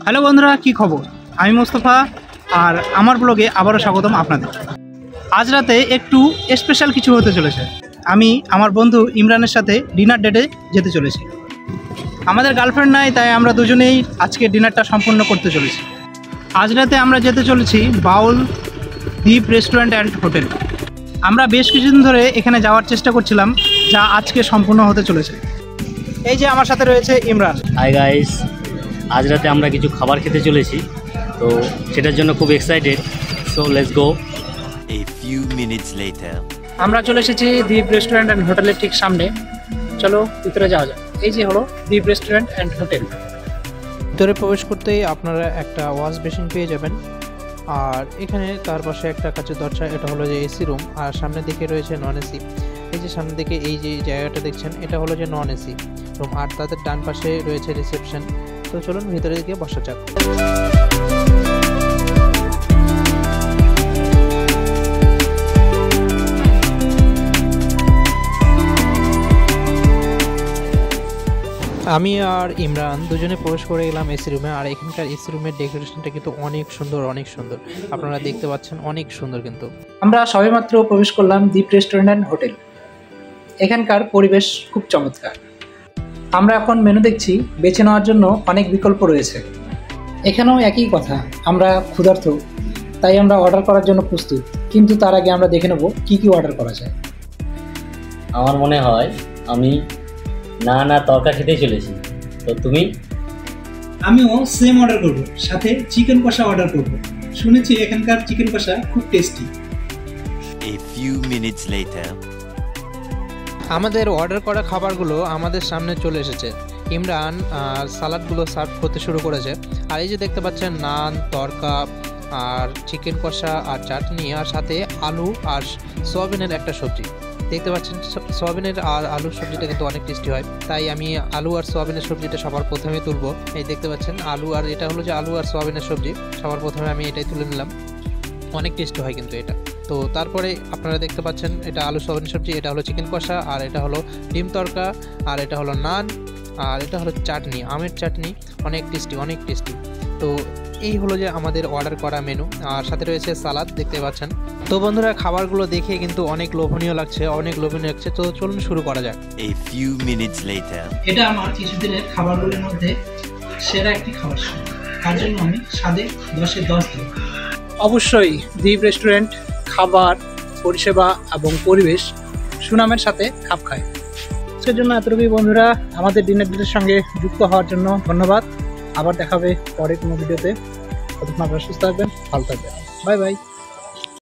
Hello বন্ধুরা, কি খবর? আমি মোস্তফা আর আমার ব্লগে আবারও স্বাগতম আপনাদের। আজ রাতে একটু স্পেশাল কিছু হতে চলেছে। আমি আমার বন্ধু ইমরানের সাথে ডিনার ডেটে যেতে চলেছি। আমাদের গার্লফ্রেন্ড নাই, তাই আমরা দুজনেই আজকে ডিনারটা সম্পূর্ণ করতে চলেছি। আজ রাতে আমরা যেতে চলেছি বাউল দ্বীপ রেস্টুরেন্ট অ্যান্ড হোটেল। আমরা বেশ কিছুদিন ধরে এখানে যাওয়ার চেষ্টা করছিলাম, যা আজকে সম্পূর্ণ হতে চলেছে। এই যে আমার সাথে রয়েছে ইমরান। হাই গাইস, আজ রাতে আমরা কিছু খাবার খেতে চলেছি, তো সেটার জন্য খুব excited. So let's go. A few minutes later. আমরা চলে এসেছি দ্বীপ রেস্টুরেন্ট অ্যান্ড হোটেলের ঠিক সামনে। চলো ভিতরে যাওয়া যাক। এই যে হলো দ্বীপ রেস্টুরেন্ট অ্যান্ড হোটেল। ভিতরে প্রবেশ করতেই আপনারা একটা ওয়াশ বেসিন পেয়ে যাবেন, আর এখানে তার পাশে একটা কাঁচের দরজা, এটা হলো যে এসি রুম, আর সামনের দিকে রয়েছে নন এসি। এই যে সামনের দিকে এই যে জায়গাটা দেখছেন, এটা হলো যে নন এসি রুম, আর তাদের ডান পাশে রয়েছে রিসেপশন। তো চলুন ভিতরের দিকে বসা যাক। আমি আর ইমরান দুজনে প্রবেশ করে গেলাম এসি রুমে, আর এখানকার এসি রুমের ডেকোরেশনটা কিন্তু অনেক সুন্দর, অনেক সুন্দর। আপনারা দেখতে পাচ্ছেন, অনেক সুন্দর। কিন্তু আমরা সবেমাত্র প্রবেশ করলাম দ্বীপ রেস্টুরেন্ট অ্যান্ড হোটেল। এখানকার পরিবেশ খুব চমৎকার। আমরা এখন মেনু দেখছি, বেছে নেওয়ার জন্য অনেক বিকল্প রয়েছে। এখানেও একই কথা, আমরা ক্ষুধার্ত, তাই আমরা অর্ডার করার জন্য প্রস্তুত। কিন্তু তার আগে আমরা দেখে নেব কী কী অর্ডার করা যায়। আমার মনে হয় আমি না তরকা খেতেই চলেছি। তো তুমি? আমিও সেম অর্ডার করব, সাথে চিকেন কষা অর্ডার করব। শুনেছি এখানকার চিকেন কষা খুব tasty. A few minutes later. আমাদের অর্ডার করা খাবারগুলো আমাদের সামনে চলে এসেছে। ইমরান সালাডগুলো সার্ভ করতে শুরু করেছে, আর এই যে দেখতে পাচ্ছেন নান, তরকা, আর চিকেন কষা, আর চাটনি, আর সাথে আলু আর সয়াবিনের একটা সবজি দেখতে পাচ্ছেন। সয়াবিনের আর আলুর সবজিটা কিন্তু অনেক টেস্টি হয়, তাই আমি আলু আর সয়াবিনের সবজিটা সবার প্রথমে তুলবো। এই দেখতে পাচ্ছেন আলু, আর এটা হলো যে আলু আর সয়াবিনের সবজি, সবার প্রথমে আমি এটাই তুলে নিলাম। অনেক টেস্টি হয় কিন্তু এটা। তো তারপরে আপনারা দেখতে পাচ্ছেন এটা আলু সয়াবিন সবজি, এটা হলো চিকেন কষা, আর এটা হলো ডিম তরকা, আর এটা হলো নান, আর এটা হলো চাটনি, আমের চাটনি। অনেক টেস্টি, অনেক টেস্টি। তো এই হলো যে আমাদের অর্ডার করা মেনু, আর সাথে রয়েছে সালাদ দেখতে পাচ্ছেন। তো বন্ধুরা, খাবারগুলো দেখে কিন্তু অনেক লোভনীয় লাগছে, অনেক লোভনীয় লাগছে। তো চলুন শুরু করা যাক। A few minutes later. এটা আমার কিছুদিনের খাবারগুলোর মধ্যে সেরা একটি খাবার, তার জন্য আমি স্বাদে 10-এ 10 দিই। অবশ্যই দ্বীপ রেস্টুরেন্ট খাবার, পরিষেবা এবং পরিবেশ সুনামের সাথে খাপ খায়। সেজন্য এতটুকুই বন্ধুরা, আমাদের ডিনার ডেটের সঙ্গে যুক্ত হওয়ার জন্য ধন্যবাদ। আবার দেখাবে পরে কোনো ভিডিওতে। ততক্ষণ আপনারা সুস্থ থাকবেন, ভালো থাকবেন। Bye bye.